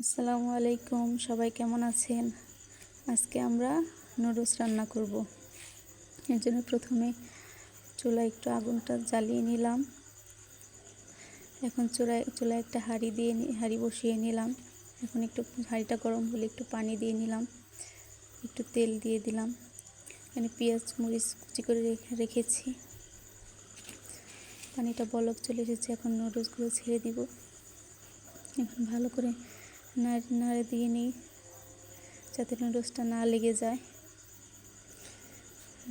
আসসালামু আলাইকুম, সবাই কেমন আছেন? আজকে আমরা নুডলস রান্না করব। এর জন্য প্রথমে চুলায় একটু আগুনটা জ্বালিয়ে নিলাম। এখন চুলায় একটা হাঁড়ি বসিয়ে নিলাম। এখন একটু হাঁড়িটা গরম হলে একটু পানি দিয়ে নিলাম, একটু তেল দিয়ে দিলাম। এখানে পেঁয়াজ মরিচ কুচি করে রেখেছি। পানিটা বলক চলে এসেছে, এখন নুডলসগুলো ছেড়ে দিব। এখন ভালো করে নাড়ে দিয়ে নিই যাতে নুডলসটা না লেগে যায়।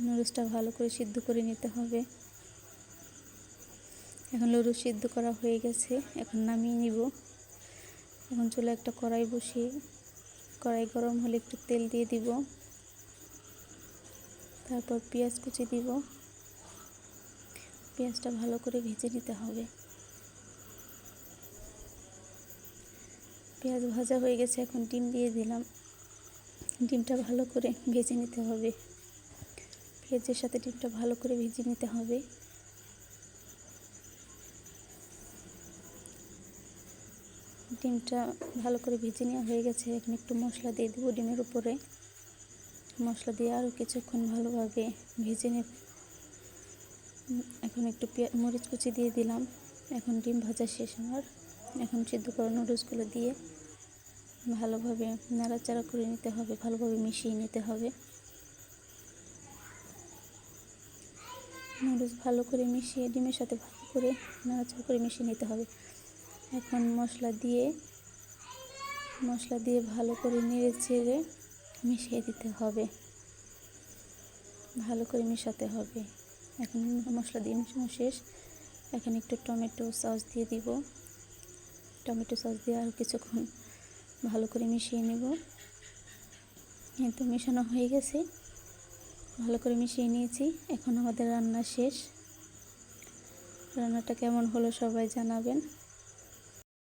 নুডলসটা ভালো করে সিদ্ধ করে নিতে হবে। এখন নুডলস সিদ্ধ করা হয়ে গেছে, এখন নামিয়ে নিব। এখন চুলায় একটা কড়াই বসিয়ে কড়াই গরম হলে একটু তেল দিয়ে দিব, তারপর পেঁয়াজ কুচি দিব। পেঁয়াজটা ভালো করে ভেজে নিতে হবে। পেঁয়াজ ভাজা হয়ে গেছে, এখন ডিম দিয়ে দিলাম। ডিমটা ভালো করে ভেজে নিতে হবে। পেঁয়াজের সাথে ডিমটা ভালো করে ভেজে নিতে হবে। ডিমটা ভালো করে ভেজে নেওয়া হয়ে গেছে, এখন একটু মশলা দিয়ে দেবো ডিমের উপরে। মশলা দিয়ে আরও কিছুক্ষণ ভালোভাবে ভেজে নেব। এখন একটু মরিচ কুচি দিয়ে দিলাম। এখন ডিম ভাজা শেষ আমার। এখন সিদ্ধ করা নুডলসগুলো দিয়ে ভালোভাবে নাড়াচাড়া করে নিতে হবে, ভালোভাবে মিশিয়ে নিতে হবে। নুডলস ভালো করে মিশিয়ে ডিমের সাথে ভালো করে নাড়াচাড়া করে মিশিয়ে নিতে হবে। এখন মশলা দিয়ে ভালো করে নেড়ে চেড়ে মিশিয়ে দিতে হবে, ভালো করে মেশাতে হবে। এখন মশলা দিয়ে মেশানো শেষ। এখন একটু টমেটো সস দিয়ে দিব। টমেটো সস দিয়ে আর কিছুক্ষণ ভালো করে মিশিয়ে নেব। তো মেশানো হয়ে গেছে, ভালো করে মিশিয়ে নিয়েছি। এখন আমাদের রান্না শেষ। রান্নাটা কেমন হলো সবাই জানাবেন।